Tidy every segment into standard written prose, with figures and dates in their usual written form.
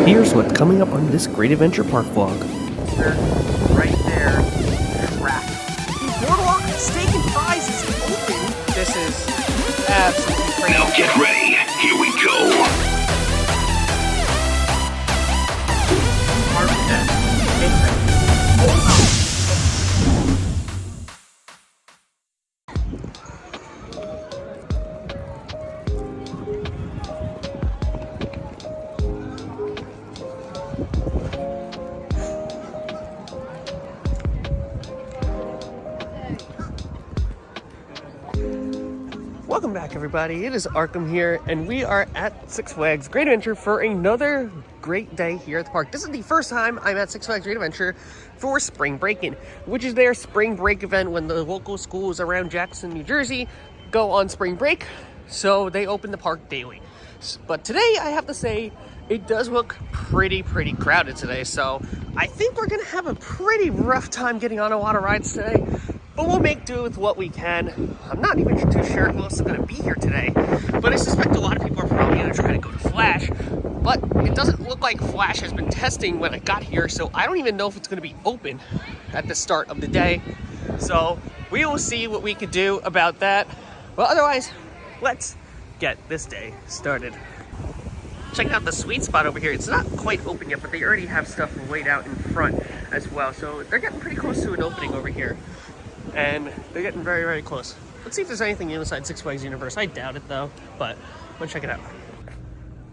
Here's what's coming up on this Great Adventure Park vlog. Right there, track. The boardwalk steak and fries is open. This is absolutely crazy. Now get ready. Here we go. Welcome back, everybody. It is Arkham here, and we are at Six Flags Great Adventure for another great day here at the park. This is the first time I'm at Six Flags Great Adventure for Spring Breakin, which is their spring break event when the local schools around Jackson, New Jersey go on spring break, so they open the park daily. But today, I have to say, it does look pretty crowded today, so I think we're gonna have a pretty rough time getting on a lot of rides today. But we'll make do with what we can. I'm not even too sure who else is going to be here today, but I suspect a lot of people are probably going to try to go to Flash. But it doesn't look like Flash has been testing when I got here, so I don't even know if it's going to be open at the start of the day. So we will see what we could do about that. But otherwise, let's get this day started. Check out the sweet spot over here. It's not quite open yet, but they already have stuff laid out in front as well. So they're getting pretty close to an opening over here. And they're getting very close. Let's see if there's anything inside Six Flags Universe. I doubt it though, but let's check it out.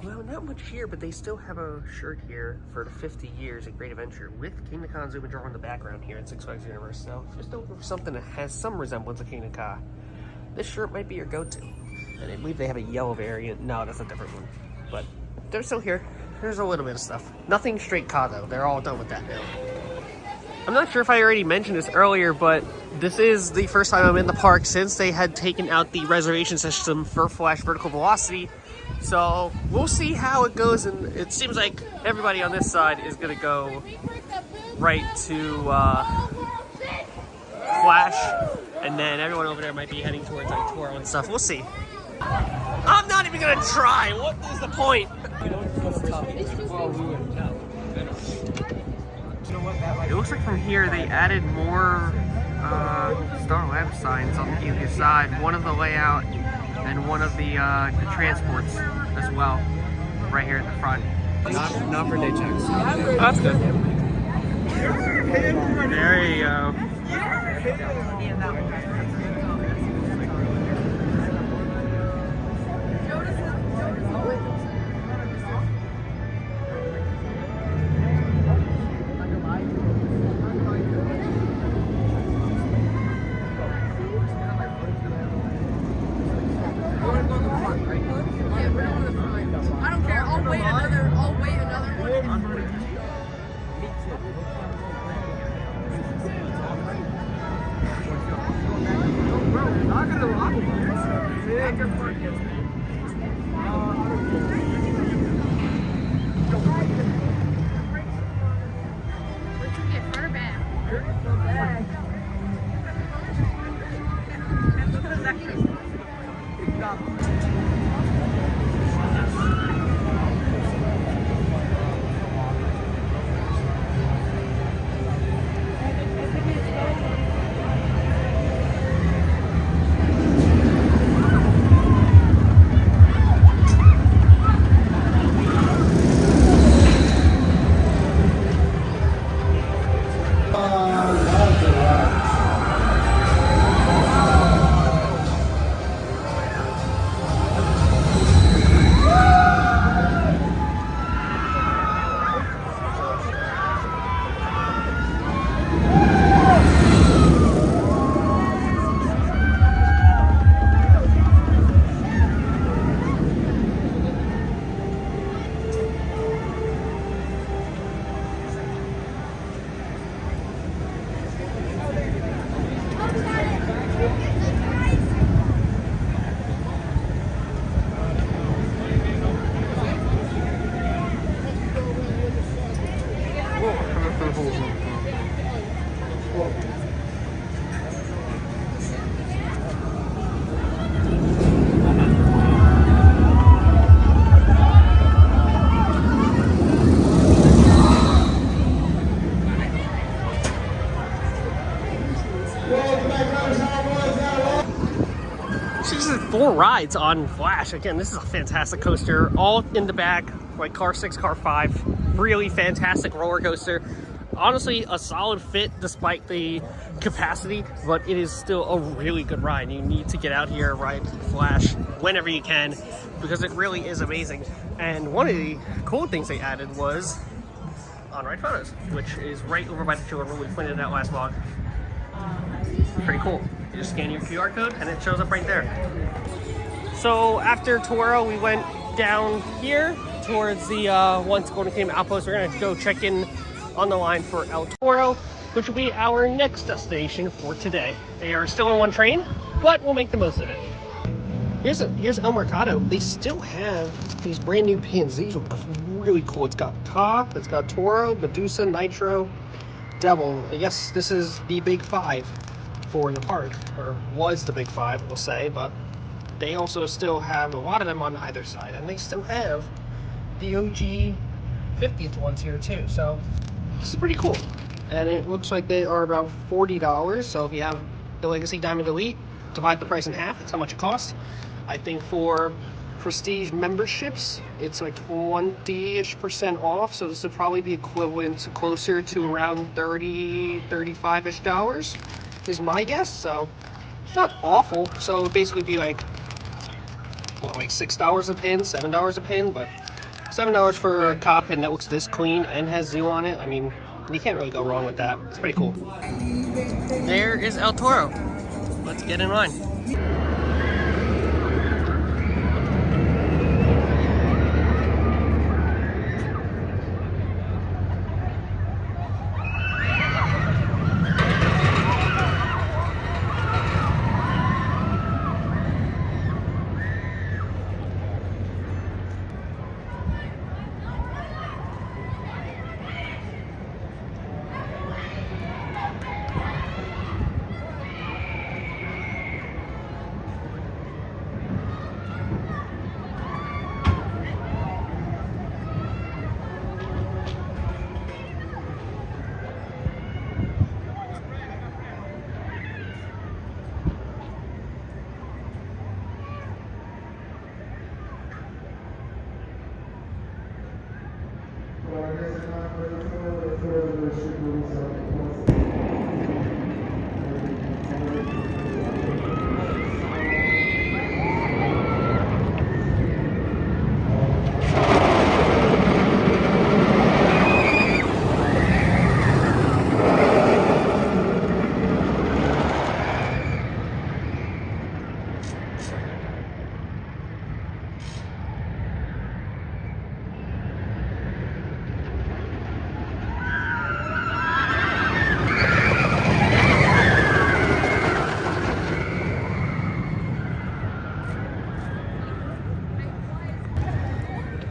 Well, not much here, but they still have a shirt here for the 50 years at Great Adventure with Kingda Ka and Zoom and Draw in the background here at Six Flags Universe. So just looking for something that has some resemblance of Kingda Ka, this shirt might be your go-to. And I believe they have a yellow variant. No, that's a different one. But they're still here. There's a little bit of stuff. Nothing straight Ka though. They're all done with that now. I'm not sure if I already mentioned this earlier, but this is the first time I'm in the park since they had taken out the reservation system for Flash Vertical Velocity. So we'll see how it goes, and it seems like everybody on this side is going to go right to Flash, and then everyone over there might be heading towards like Toro and stuff. We'll see. I'm not even going to try. What is the point? It looks like from here they added more Star Lab signs on either side. One of the layout and one of the transports as well, right here at the front. Not for day checks. Oh, that's good. There you go. more rides on Flash. Again, this is a fantastic coaster, all in the back, like car 6, car 5. Really fantastic roller coaster. Honestly, a solid fit despite the capacity, but it is still a really good ride. You need to get out here, ride Flash whenever you can, because it really is amazing. And one of the cool things they added was on-ride photos, which is right over by the chiller room. We pointed it out last vlog. Pretty cool. You just scan your QR code and it shows up right there. So after Toro, we went down here towards the once Golden Kingdom Outpost. We're gonna go check in on the line for El Toro, which will be our next destination for today. They are still in one train, but we'll make the most of it. Here's El Mercado. They still have these brand new pins. These are really cool. It's got Ka, it's got Toro, Medusa, Nitro, Devil. I guess this is the big 5 for the park, or was the big 5, we'll say, but they also still have a lot of them on either side, and they still have the OG 50th ones here too. So this is pretty cool, and it looks like they are about $40. So if you have the Legacy Diamond Elite, divide the price in half. That's how much it costs. I think for Prestige memberships, it's like 20-ish% off. So this would probably be equivalent to closer to around $30, $35-ish dollars, is my guess. So it's not awful. So it would basically be like, what, like $6 a pin, $7 a pin, but $7 for a Ka pin that looks this clean and has zoo on it. I mean, you can't really go wrong with that. It's pretty cool. There is El Toro. Let's get in line.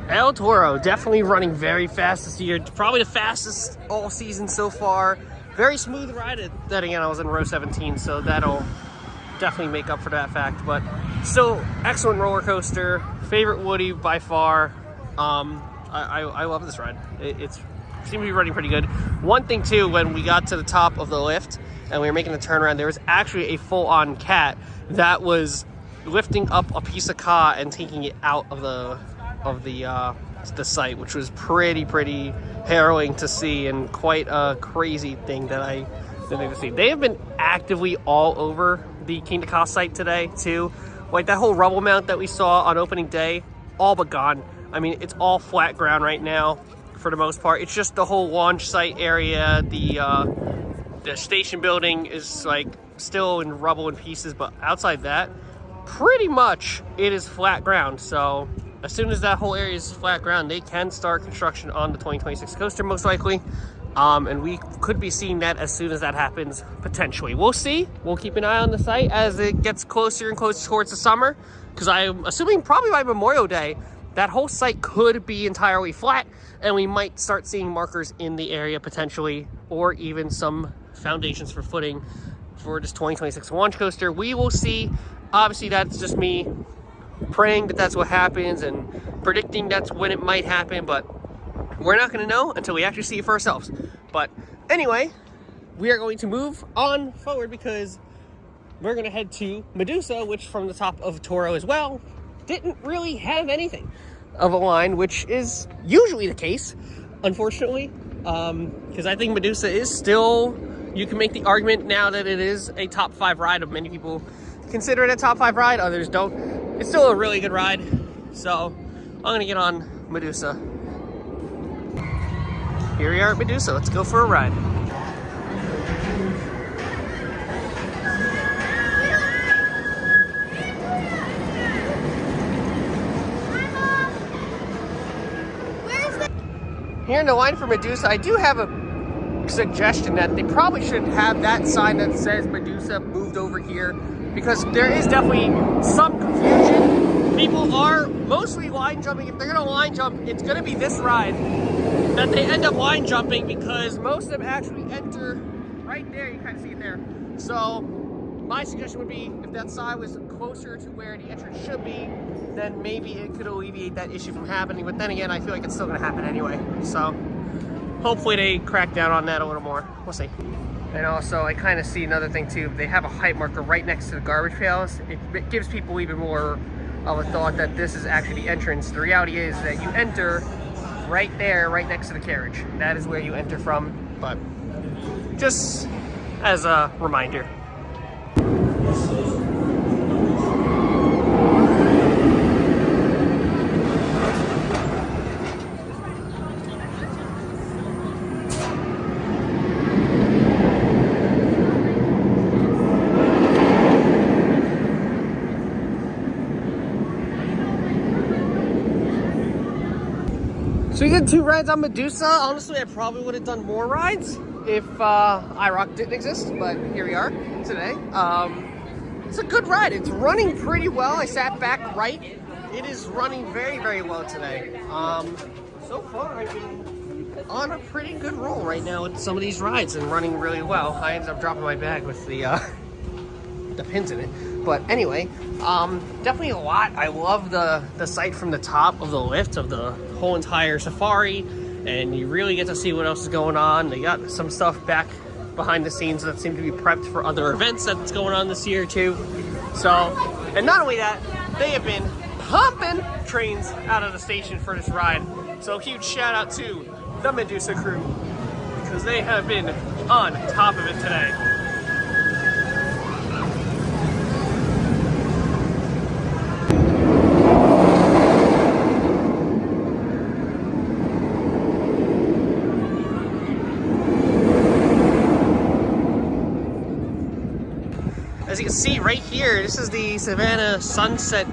El Toro definitely running very fast this year. Probably the fastest all season so far. Very smooth ride. Then again, I was in row 17, so that'll definitely make up for that fact. But still, excellent roller coaster. Favorite Woody by far. I love this ride. It's seemed to be running pretty good. One thing too, when we got to the top of the lift and we were making the turnaround, there was actually a full-on cat that was lifting up a piece of Ka and taking it out of the site, which was pretty harrowing to see, and quite a crazy thing that I didn't to see. They have been actively all over the Kingda Ka site today too. Like that whole rubble mount that we saw on opening day, all but gone. I mean, it's all flat ground right now for the most part. It's just the whole launch site area. The station building is like still in rubble and pieces, but outside that, pretty much it is flat ground. So as soon as that whole area is flat ground, they can start construction on the 2026 coaster most likely. And we could be seeing that as soon as that happens, potentially. We'll see. We'll keep an eye on the site as it gets closer and closer towards the summer, because I'm assuming probably by Memorial Day, that whole site could be entirely flat, and we might start seeing markers in the area potentially, or even some foundations for footing for this 2026 launch coaster. We will see. Obviously, that's just me praying that that's what happens and predicting that's when it might happen, but we're not going to know until we actually see it for ourselves. But anyway, we are going to move on forward because we're gonna head to Medusa, which from the top of Toro as well, didn't really have anything of a line, which is usually the case, unfortunately. Because I think Medusa is still, you can make the argument now that it is a top 5 ride. Of many people consider it a top 5 ride, others don't. It's still a really good ride. So I'm gonna get on Medusa. Here we are at Medusa, let's go for a ride. Here in the line for Medusa, I do have a suggestion that they probably should have that sign that says Medusa moved over here, because there is definitely some confusion. People are mostly line jumping. If they're gonna line jump, it's gonna be this ride that they end up line jumping, because most of them actually enter right there. You kind of see it there. So my suggestion would be, if that sign was closer to where the entrance should be, then maybe it could alleviate that issue from happening. But then again, I feel like it's still gonna happen anyway. So hopefully they crack down on that a little more. We'll see. And also, I kind of see another thing too. They have a height marker right next to the garbage pails. It gives people even more of a thought that this is actually the entrance. The reality is that you enter right there, right next to the carriage. That is where you enter from, but just as a reminder. So we did 2 rides on Medusa. Honestly, I probably would have done more rides if iRock didn't exist, but here we are today. It's a good ride. It's running pretty well. I sat back right. It is running very, very well today. So far, I've been on a pretty good roll right now with some of these rides and running really well. I ended up dropping my bag with the pins in it. But anyway, definitely a lot. I love the sight from the top of the lift of the whole entire safari, and you really get to see what else is going on. They got some stuff back behind the scenes that seem to be prepped for other events that's going on this year too. So, and not only that, they have been pumping trains out of the station for this ride. So huge shout out to the Medusa crew, because they have been on top of it today. As you can see right here, this is the Savannah Sunset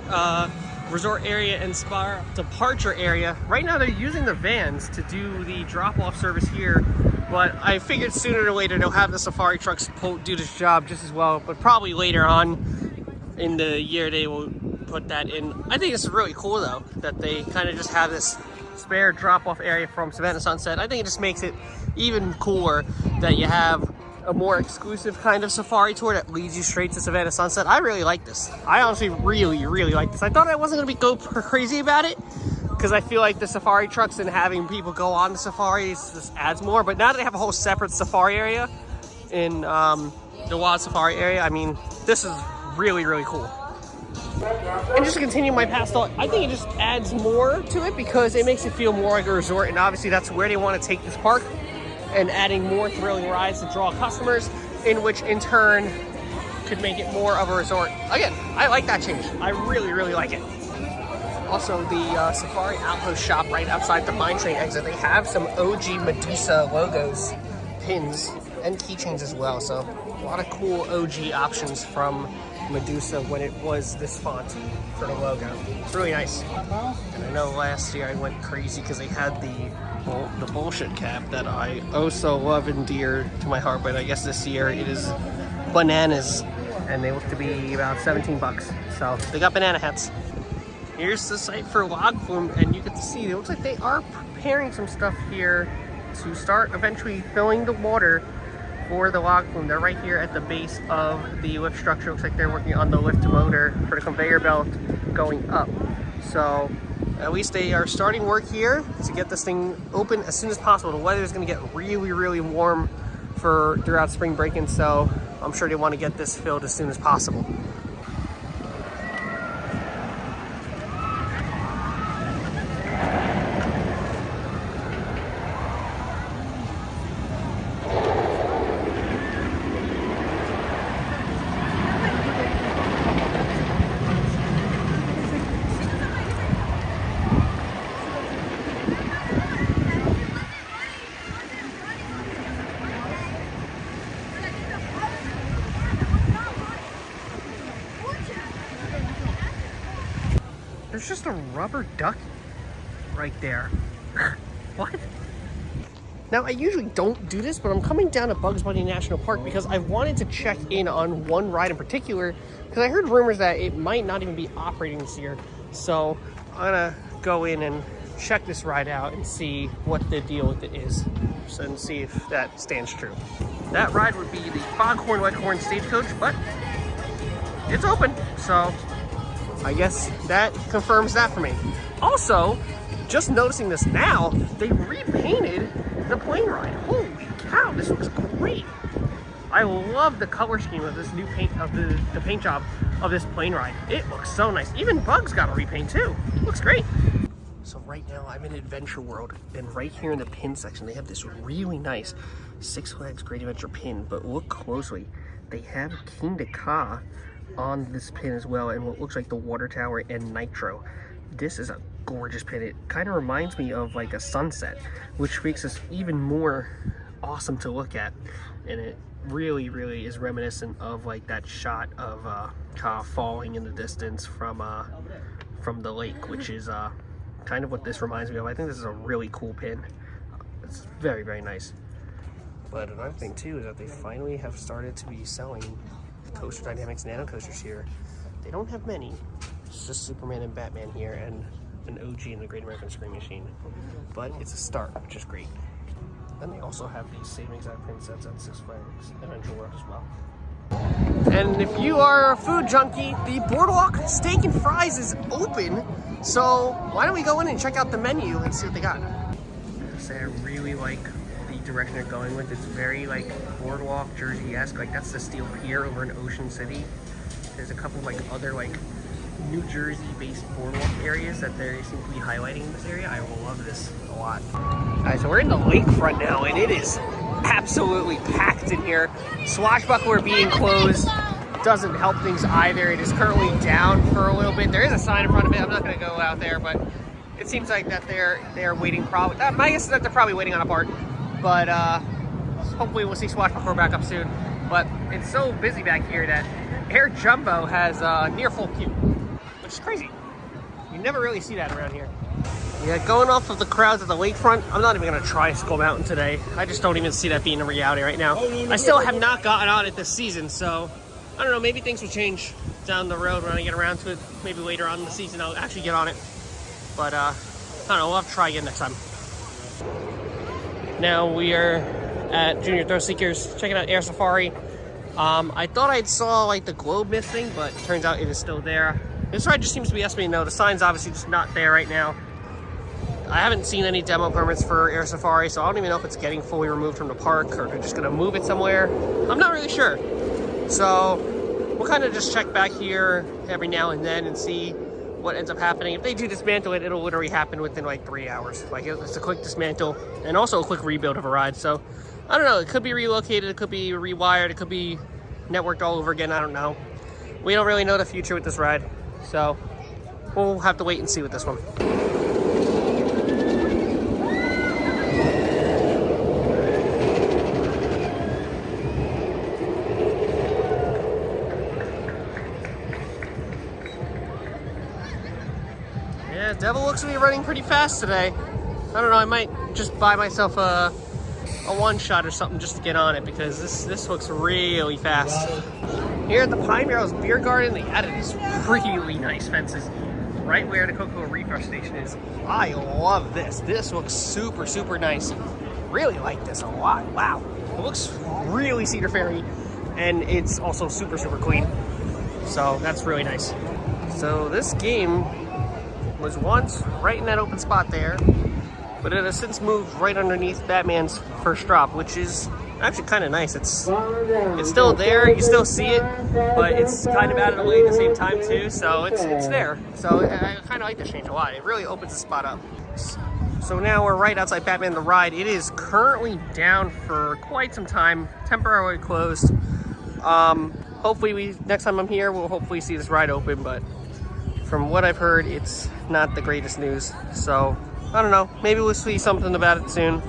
resort area and spa departure area. Right now they're using the vans to do the drop-off service here, but I figured sooner or later they'll have the safari trucks do this job just as well, but probably later on in the year they will put that in. I think it's really cool though that they kind of just have this spare drop-off area from Savannah Sunset. I think it just makes it even cooler that you have a more exclusive kind of safari tour that leads you straight to Savannah Sunset. I really like this. I honestly really, really like this. I thought I wasn't gonna go crazy about it, because I feel like the safari trucks and having people go on the safaris just adds more. But now that they have a whole separate safari area in the wild safari area, I mean, this is really, really cool. And just to continue my past thought, I think it just adds more to it because it makes it feel more like a resort, and obviously that's where they want to take this park, and adding more thrilling rides to draw customers, in which in turn could make it more of a resort. Again, I like that change. I really, really like it. Also, the Safari Outpost shop right outside the mine train exit, they have some OG Medusa logos, pins, and keychains as well. So a lot of cool OG options from Medusa when it was this font for the logo. It's really nice. And I know last year I went crazy because they had the bullshit cap that I oh so love and dear to my heart, but I guess this year it is bananas, and they look to be about 17 bucks. So they got banana hats. Here's the site for log flume, and you get to see it looks like they are preparing some stuff here to start eventually filling the water for the log flume. They're right here at the base of the lift structure. Looks like they're working on the lift motor for the conveyor belt going up. So at least they are starting work here to get this thing open as soon as possible. The weather is going to get really, really warm for throughout spring break-in, so I'm sure they want to get this filled as soon as possible. There's just a rubber duck right there. What? Now, I usually don't do this, but I'm coming down to Bugs Bunny National Park because I wanted to check in on one ride in particular because I heard rumors that it might not even be operating this year. So I'm gonna go in and check this ride out and see what the deal with it is and see if that stands true. That ride would be the Foghorn Leghorn Stagecoach, but it's open, so I guess that confirms that for me. Also, just noticing this now, they repainted the plane ride. Holy cow, this looks great. I love the color scheme of this new paint, of the paint job of this plane ride. It looks so nice. Even Bugs got a repaint too. It looks great. So right now I'm in Adventure World, and right here in the pin section, they have this really nice Six Flags Great Adventure pin, but look closely. They have Kingda Ka on this pin as well, and what looks like the water tower and Nitro. This is a gorgeous pin. It kind of reminds me of like a sunset, which makes this even more awesome to look at, and it really is reminiscent of like that shot of Ka falling in the distance from the lake, which is kind of what this reminds me of. I think this is a really cool pin. It's very nice. But another thing too is that they finally have started to be selling Coaster Dynamics Nano coasters here. They don't have many. It's just Superman and Batman here and an OG in the Great American Scream Machine. But it's a start, which is great. And they also have these same exact pin sets at Six Flags Adventure World as well. And if you are a food junkie, the Boardwalk Steak and Fries is open. So why don't we go in and check out the menu and see what they got. I say I really like the direction they're going with. It's very like Boardwalk Jersey-esque. Like that's the Steel Pier over in Ocean City. There's a couple like other like New Jersey-based boardwalk areas that they seem to be highlighting in this area. I love this a lot. Alright, so we're in the lakefront now, and it is absolutely packed in here. Swashbuckler being closed doesn't help things either. It is currently down for a little bit. There is a sign in front of it. I'm not going to go out there, but it seems like that they're waiting. Probably my guess is that they're probably waiting on a part. But hopefully we'll see Swashbuckler back up soon. But it's so busy back here that Air Jumbo has near full queue, which is crazy. You never really see that around here. Yeah, going off of the crowds at the lakefront, I'm not even going to try Skull Mountain today. I just don't even see that being a reality right now. I still have not gotten on it this season, so I don't know, maybe things will change down the road when I get around to it. Maybe later on in the season I'll actually get on it. But I don't know, we'll have to try again next time. Now we are at Junior Thrill Seekers, checking out Air Safari. I thought I saw like the globe missing, but turns out it is still there. This ride just seems to be estimating no. The sign's obviously just not there right now. I haven't seen any demo permits for Air Safari, so I don't even know if it's getting fully removed from the park or they're just gonna move it somewhere. I'm not really sure. So we'll kind of just check back here every now and then and see what ends up happening. If they do dismantle it, it'll literally happen within like 3 hours. Like it's a quick dismantle and also a quick rebuild of a ride. So I don't know, it could be relocated, it could be rewired, it could be networked all over again, I don't know. We don't really know the future with this ride. So we'll have to wait and see with this one. Yeah, Devil looks to be running pretty fast today. I don't know, I might just buy myself a one-shot or something just to get on it because this looks really fast. Here at the Pine Barrels Beer Garden, they added these really nice fences right where the Cocoa Refresh Station is. I love this. This looks super nice. Really like this a lot. Wow. It looks really Cedar Fairy, and it's also super clean. So that's really nice. So this game was once right in that open spot there, but it has since moved right underneath Batman's first drop, which is actually kind of nice. It's still there, you still see it, but it's kind of out of the way at the same time too, so it's there. So I kind of like this change a lot. It really opens the spot up. So now we're right outside Batman the Ride. It is currently down for quite some time, temporarily closed. Hopefully next time I'm here, we'll hopefully see this ride open, but from what I've heard, it's not the greatest news. So I don't know, maybe we'll see something about it soon,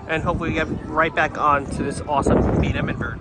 and hopefully we get right back on to this awesome B&M invert.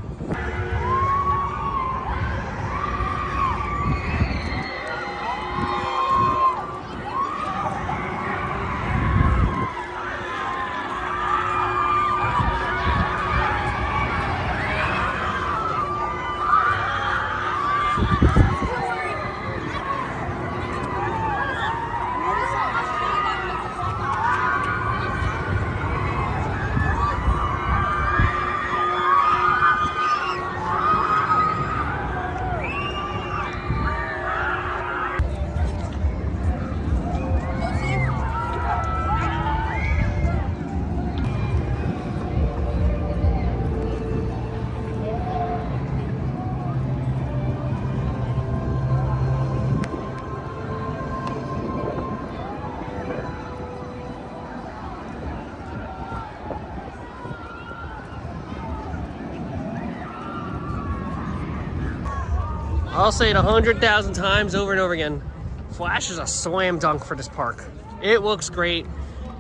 I'll say it 100,000 times over and over again. Flash is a slam dunk for this park. It looks great.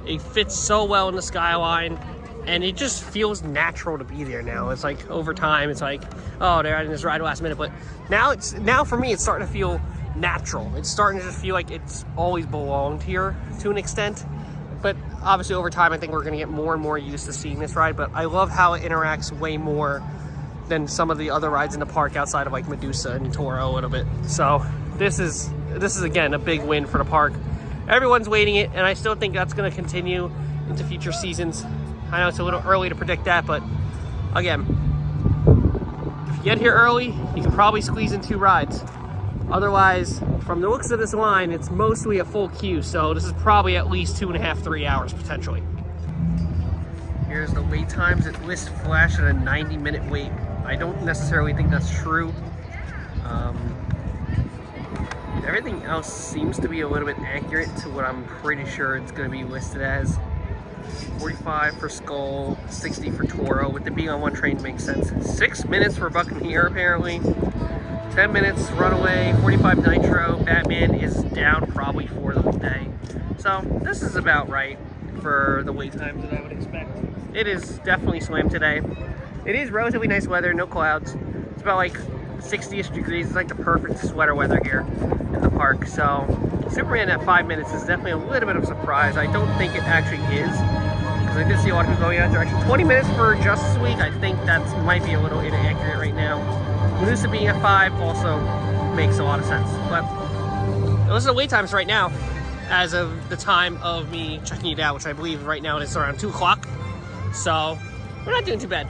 It fits so well in the skyline, and it just feels natural to be there now. It's like over time, it's like, oh, they're adding this ride last minute, but now for me, it's starting to feel natural. It's starting to just feel like it's always belonged here to an extent. But obviously over time, I think we're gonna get more and more used to seeing this ride, but I love how it interacts way more than some of the other rides in the park outside of like Medusa and Toro a little bit. So this is again a big win for the park. Everyone's waiting it, and I still think that's going to continue into future seasons. I know it's a little early to predict that, but again, if you get here early, you can probably squeeze in 2 rides. Otherwise, from the looks of this line, it's mostly a full queue, so this is probably at least 2.5, 3 hours potentially. Here's the wait times. It lists Flash at a 90-minute wait. I don't necessarily think that's true. Everything else seems to be a little bit accurate to what I'm pretty sure it's going to be listed as. 45 for Skull, 60 for Toro. With it being on one train makes sense. 6 minutes for Buccaneer apparently. 10 minutes Runaway, 45 Nitro. Batman is down probably for the day. So this is about right for the wait times that I would expect. It is definitely slammed today. It is relatively nice weather, no clouds. It's about like 60-ish degrees. It's like the perfect sweater weather here in the park. So Superman at 5 minutes is definitely a little bit of a surprise. I don't think it actually is, because I did see a lot of people going in that direction. 20 minutes for Justice Week, I think that might be a little inaccurate right now. Medusa being at 5 also makes a lot of sense. But those are the wait times right now as of the time of me checking it out, which I believe right now it's around 2 o'clock. So we're not doing too bad.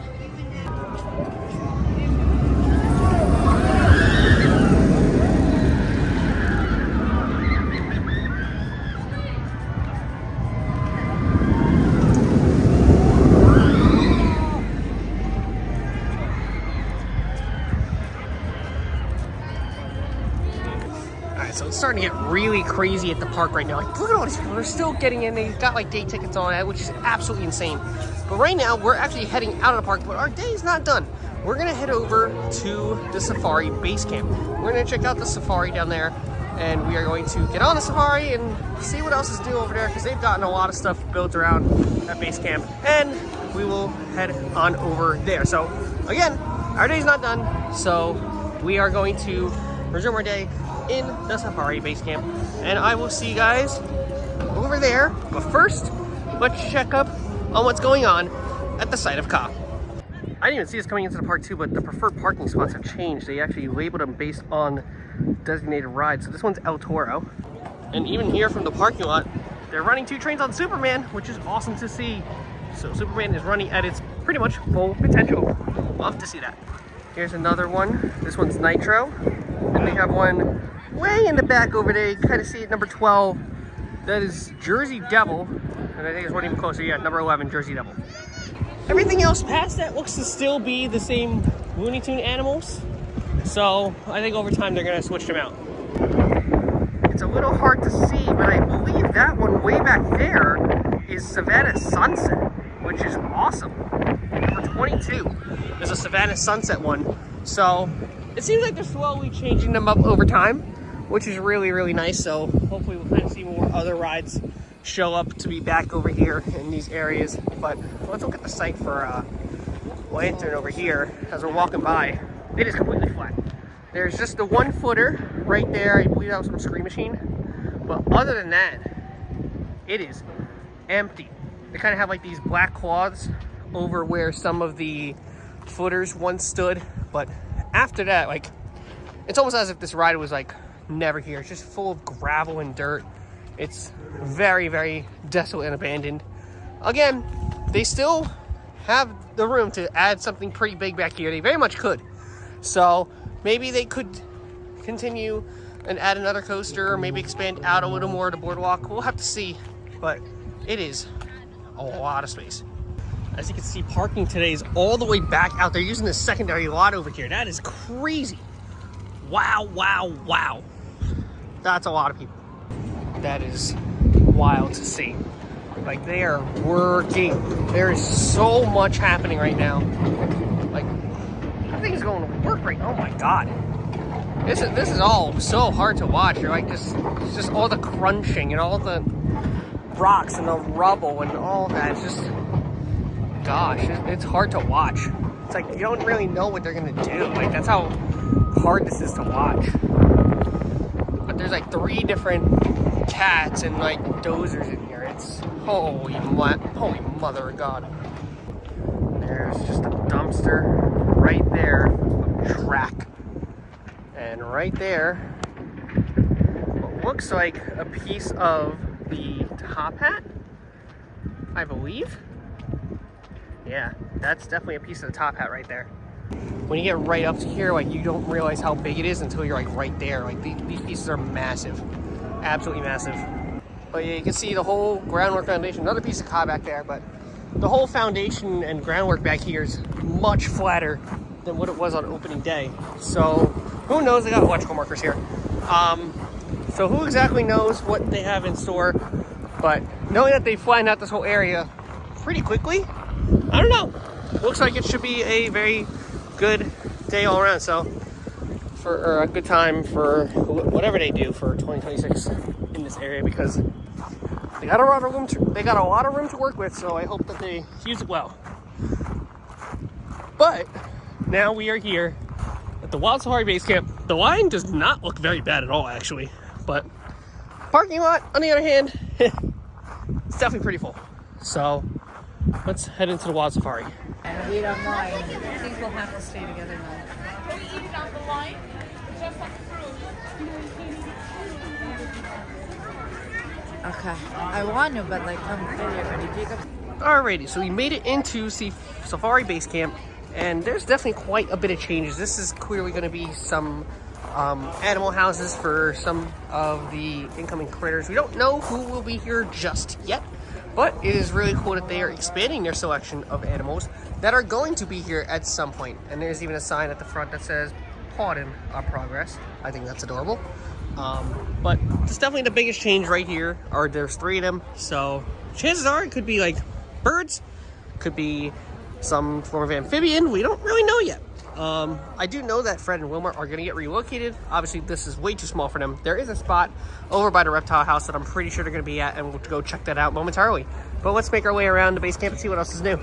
So it's starting to get really crazy at the park right now. Like, look at all these people. They're still getting in. They've got like day tickets on it, which is absolutely insane. But right now, we're actually heading out of the park, but our day is not done. We're gonna head over to the Safari base camp. We're gonna check out the Safari down there, and we are going to get on the Safari and see what else is new over there, because they've gotten a lot of stuff built around that base camp, and we will head on over there. So again, our day's not done, so we are going to resume our day in the Safari base camp, and I will see you guys over there. But first, let's check up on what's going on at the site of Ka. I didn't even see this coming into the park too, but the preferred parking spots have changed. They actually labeled them based on designated rides. So this one's El Toro, and even here from the parking lot, they're running 2 trains on Superman, which is awesome to see. So Superman is running at its pretty much full potential. Love to see that. Here's another one. This one's Nitro, and they have one way in the back over there. You kind of see it, number 12. That is Jersey Devil, and I think there's one even closer. Yeah, number 11, Jersey Devil. Everything else past that looks to still be the same Looney Tune animals. So I think over time they're gonna switch them out. It's a little hard to see, but I believe that one way back there is Savannah Sunset, which is awesome. Number 22 is a Savannah Sunset one. So it seems like they're slowly changing them up over time, which is really, really nice. So hopefully we'll kind of see more other rides show up to be back over here in these areas. But let's look at the site for Lantern over here as we're walking by. It is completely flat. There's just the 1 footer right there. I believe that was from Scream Machine. But other than that, it is empty. They kind of have like these black cloths over where some of the footers once stood. But after that, like, it's almost as if this ride was like never here. It's just full of gravel and dirt. It's very, very desolate and abandoned. Again, they still have the room to add something pretty big back here. They very much could. So maybe they could continue and add another coaster, or maybe expand out a little more to boardwalk. We'll have to see, but it is a lot of space. As you can see, parking today is all the way back out. They're using the secondary lot over here. That is crazy. Wow, wow, wow. That's a lot of people. That is wild to see. Like, they are working. There is so much happening right now. Like, everything's going to work right now. Oh my God. This is all so hard to watch. You're like, it's just all the crunching and all the rocks and the rubble and all that. It's just, gosh, it's hard to watch. It's like you don't really know what they're gonna do. Like, that's how hard this is to watch. But there's like 3 different cats and like dozers in here. It's holy mother of God. There's just a dumpster right there of track. And right there, what looks like a piece of the top hat, I believe. Yeah, that's definitely a piece of the top hat right there. When you get right up to here, like, you don't realize how big it is until you're like right there. Like, these pieces are massive, absolutely massive. But yeah, you can see the whole groundwork foundation. Another piece of Ka back there, but the whole foundation and groundwork back here is much flatter than what it was on opening day. So who knows? They got electrical markers here. So who exactly knows what they have in store? But knowing that they flattened out this whole area pretty quickly, I don't know. Looks like it should be a very good day all around. So for a good time for whatever they do for 2026 in this area, because they got a lot of room to work with. So I hope that they use it well. But now we are here at the Wild Safari Base Camp. The line does not look very bad at all, actually. But parking lot, on the other hand, it's definitely pretty full. So let's head into the Wild Safari. And we don't mind. I think we'll have to stay together now. Are we eating on the line? Just like fruit. Okay. I want to, but like, I'm very ready. Jacob. Alrighty, so we made it into Safari Base Camp, and there's definitely quite a bit of changes. This is clearly going to be some animal houses for some of the incoming critters. We don't know who will be here just yet, but it is really cool that they are expanding their selection of animals that are going to be here at some point. And there's even a sign at the front that says, "Pardon our progress." I think that's adorable. But it's definitely the biggest change right here. There's 3 of them, so chances are it could be like birds, could be some form of amphibian. We don't really know yet. I do know that Fred and Wilma are going to get relocated. Obviously, this is way too small for them. There is a spot over by the reptile house that I'm pretty sure they're going to be at, and we'll go check that out momentarily. But let's make our way around the base camp and see what else is new.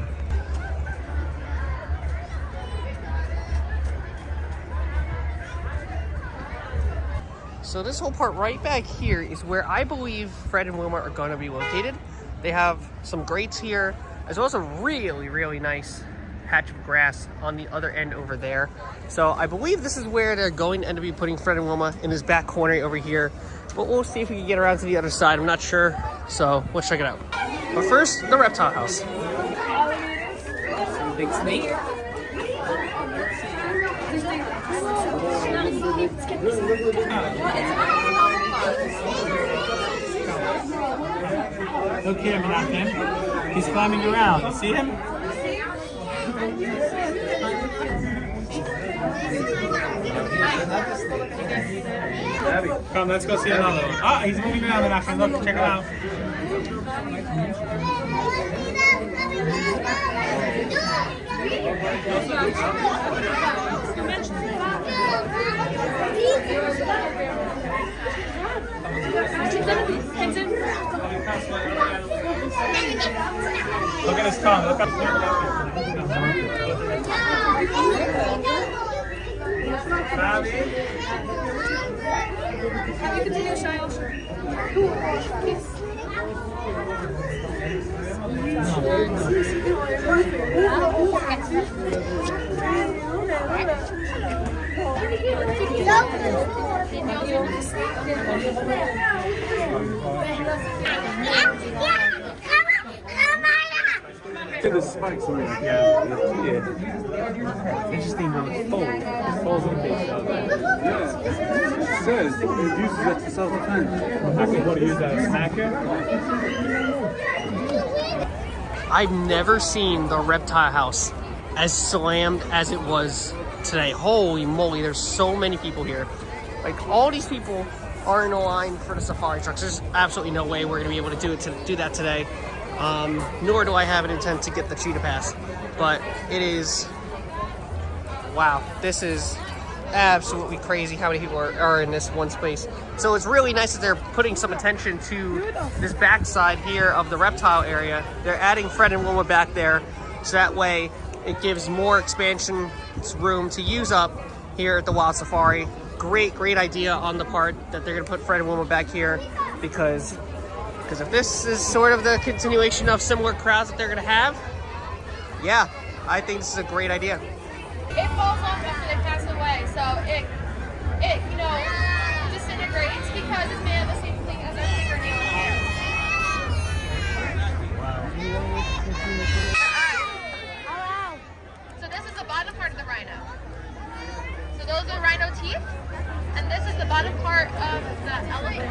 So this whole part right back here is where I believe Fred and Wilma are going to be located. They have some grates here, as well as a really, really nice patch of grass on the other end over there. So I believe this is where they're going to end up putting Fred and Wilma, in this back corner over here. But we'll see if we can get around to the other side. I'm not sure. So let's check it out. But first, the reptile house. Big snake. Look here, Medusa. He's climbing around. You see him? Come, let's go see another one. Ah, he's moving around and actually look, check it out. Look at his tongue. Look up. Can you continue, Shyle? To the spikes, yeah. Interesting when it falls on the base. Yeah. It says it uses it for self-defense. I can want to use that as a smacker. I've never seen the reptile house as slammed as it was today. Holy moly, there's so many people here. Like, all these people are in a line for the safari trucks. There's absolutely no way we're gonna be able to do that today. Nor do I have an intent to get the cheetah pass, but it is, wow, this is absolutely crazy how many people are in this one space. So it's really nice that they're putting some attention to this backside here of the reptile area. They're adding Fred and Wilma back there, so that way it gives more expansion room to use up here at the Wild Safari. Great idea on the part that they're gonna put Fred and Wilma back here, because if this is sort of the continuation of similar crowds that they're gonna have, yeah, I think this is a great idea. It falls off after they pass away, so it disintegrates because it's made of the same thing as our fingernail hair. Wow. So this is the bottom part of the rhino. So those are rhino teeth, and this is the bottom part of the elephant.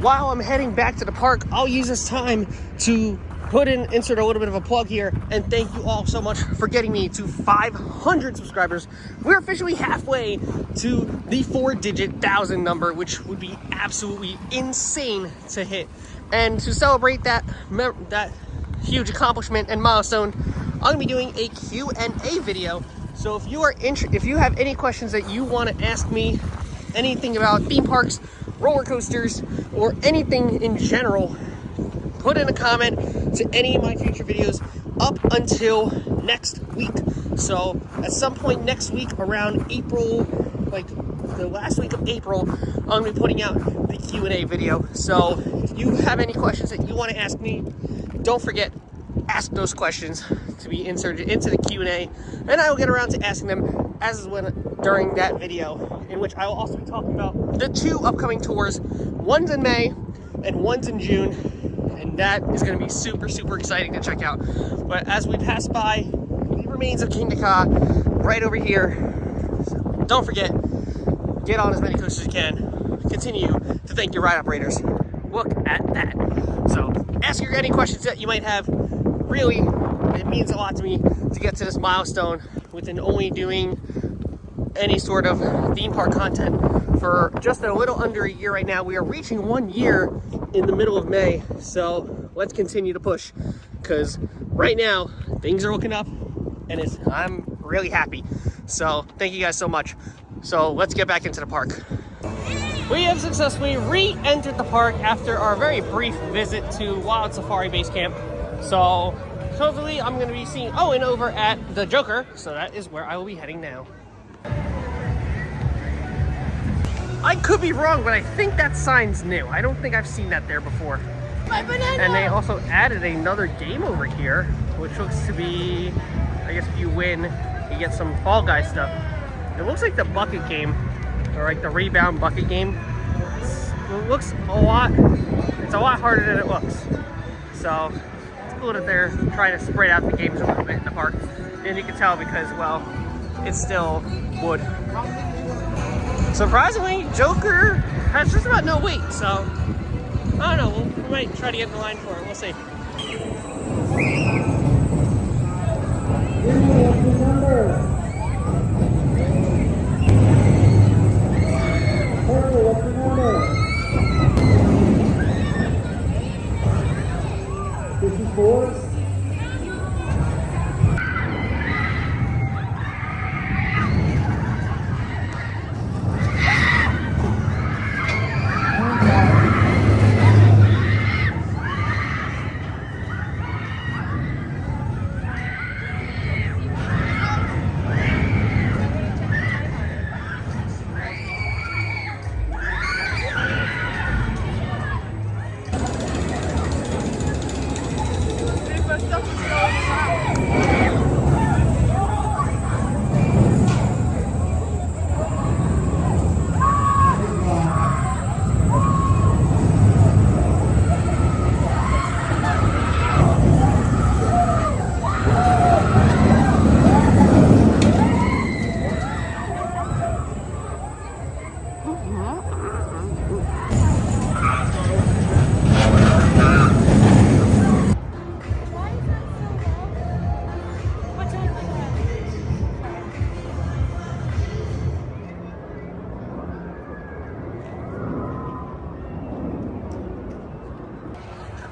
While I'm heading back to the park, I'll use this time to insert a little bit of a plug here, and thank you all so much for getting me to 500 subscribers. We're officially halfway to the 4-digit 1,000 number, which would be absolutely insane to hit. And to celebrate that huge accomplishment and milestone, I'm gonna be doing a Q&A video. So if you have any questions that you want to ask me, anything about theme parks, roller coasters, or anything in general, put in a comment to any of my future videos up until next week. So at some point next week, around April, like the last week of April, I'm gonna be putting out the Q&A video. So if you have any questions that you want to ask me, don't forget, ask those questions to be inserted into the Q&A, and I will get around to asking them during that video, in which I will also be talking about the 2 upcoming tours. One's in May and one's in June, and that is going to be super exciting to check out. But as we pass by the remains of Kingda Ka right over here, don't forget, get on as many coasters as you can. Continue to thank your ride operators. Look at that. So ask your any questions that you might have. Really, it means a lot to me to get to this milestone within only doing any sort of theme park content for just a little under a year right now. We are reaching 1 year in the middle of May, so let's continue to push, because right now things are looking up and I'm really happy. So thank you guys so much. So let's get back into the park. We have successfully re-entered the park after our very brief visit to Wild Safari Base Camp. So hopefully I'm going to be seeing Owen over at the Joker, so that is where I will be heading now. I could be wrong, but I think that sign's new. I don't think I've seen that there before. My banana! And they also added another game over here, which looks to be, I guess if you win, you get some Fall Guys stuff. It looks like the bucket game, or like the rebound bucket game. It looks it's a lot harder than it looks. So it's cool that they're trying to spread out the games a little bit in the park. And you can tell because, well, it's still wood. Surprisingly, Joker has just about no wait, so I don't know, we might try to get in the line for it, we'll see.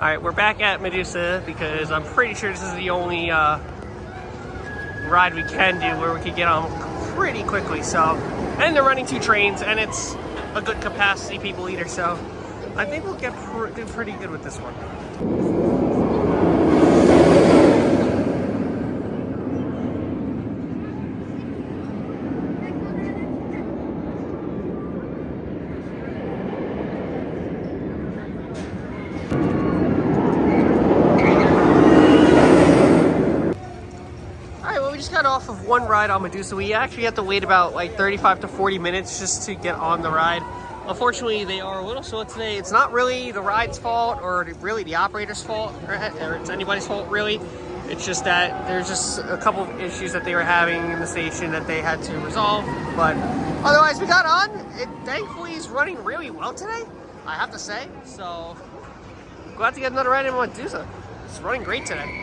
Alright, we're back at Medusa because I'm pretty sure this is the only ride we can do where we can get on pretty quickly. So, and they're running 2 trains and it's a good capacity people eater, so I think we'll do pretty good with this one. We just got off of one ride on Medusa. We actually had to wait about like 35 to 40 minutes just to get on the ride. Unfortunately, they are a little slow today. It's not really the ride's fault or really the operator's fault or it's anybody's fault really. It's just that there's just a couple of issues that they were having in the station that they had to resolve. But otherwise, we got on. It thankfully is running really well today, I have to say. So glad to get another ride in Medusa. It's running great today.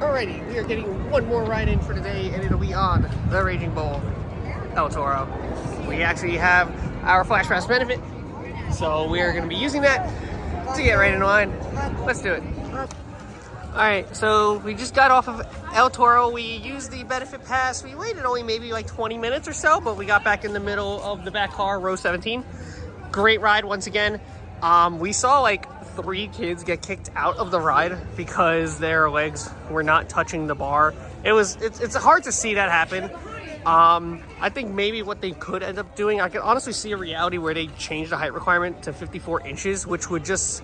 Alrighty, we are getting one more ride in for today, and it'll be on the Raging Bull, El Toro. We actually have our Flash Pass benefit, so we are going to be using that to get right in line. Let's do it. Alright, so we just got off of El Toro. We used the benefit pass. We waited only maybe like 20 minutes or so, but we got back in the middle of the back car, row 17. Great ride once again. We saw like 3 kids get kicked out of the ride because their legs were not touching the bar. It's hard to see that happen. I think maybe what they could end up doing, I could honestly see a reality where they change the height requirement to 54 inches, which would just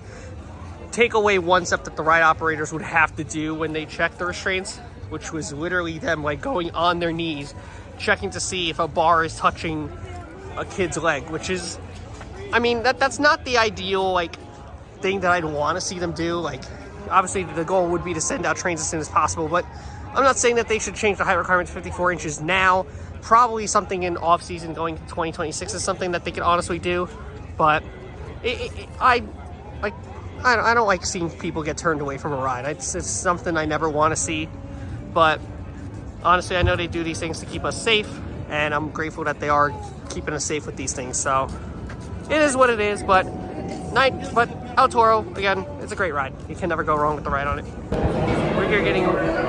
take away one step that the ride operators would have to do when they check the restraints, which was literally them like going on their knees, checking to see if a bar is touching a kid's leg, which is, I mean, that's not the ideal like thing that I'd want to see them do. Like, obviously the goal would be to send out trains as soon as possible, but I'm not saying that they should change the height requirement to 54 inches now. Probably something in off season going to 2026 is something that they could honestly do, but I don't like seeing people get turned away from a ride. It's something I never want to see, but honestly I know they do these things to keep us safe, and I'm grateful that they are keeping us safe with these things. So it is what it is, but El Toro, again, it's a great ride. You can never go wrong with the ride on it. We're here getting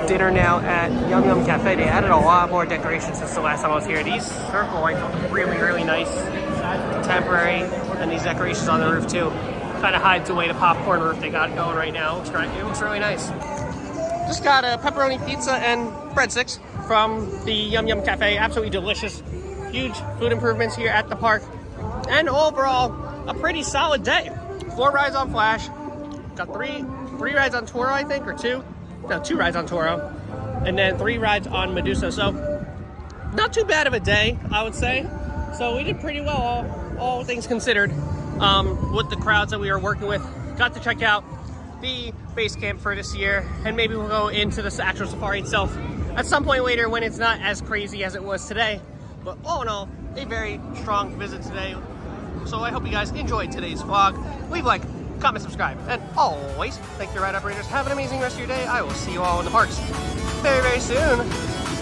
dinner now at Yum Yum Cafe. They added a lot more decorations since the last time I was here. These circle lights look really, really nice, contemporary, and these decorations on the roof too. Kind of hides away the popcorn roof they got going right now. It looks really nice. Just got a pepperoni pizza and breadsticks from the Yum Yum Cafe. Absolutely delicious. Huge food improvements here at the park. And overall, a pretty solid day. 4 rides on Flash. Got three rides on Toro, I think, or 2. No, 2 rides on Toro. And then 3 rides on Medusa. So, not too bad of a day, I would say. So we did pretty well, all things considered, with the crowds that we were working with. Got to check out the base camp for this year, and maybe we'll go into this actual safari itself at some point later when it's not as crazy as it was today. But all in all, a very strong visit today. So I hope you guys enjoyed today's vlog. Leave a like, comment, subscribe, and always thank your ride operators. Have an amazing rest of your day. I will see you all in the parks very, very soon.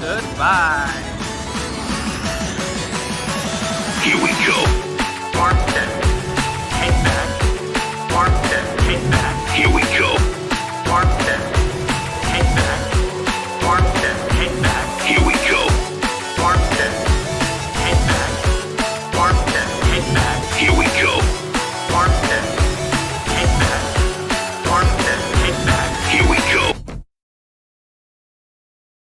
Goodbye. Here we go. Park 10.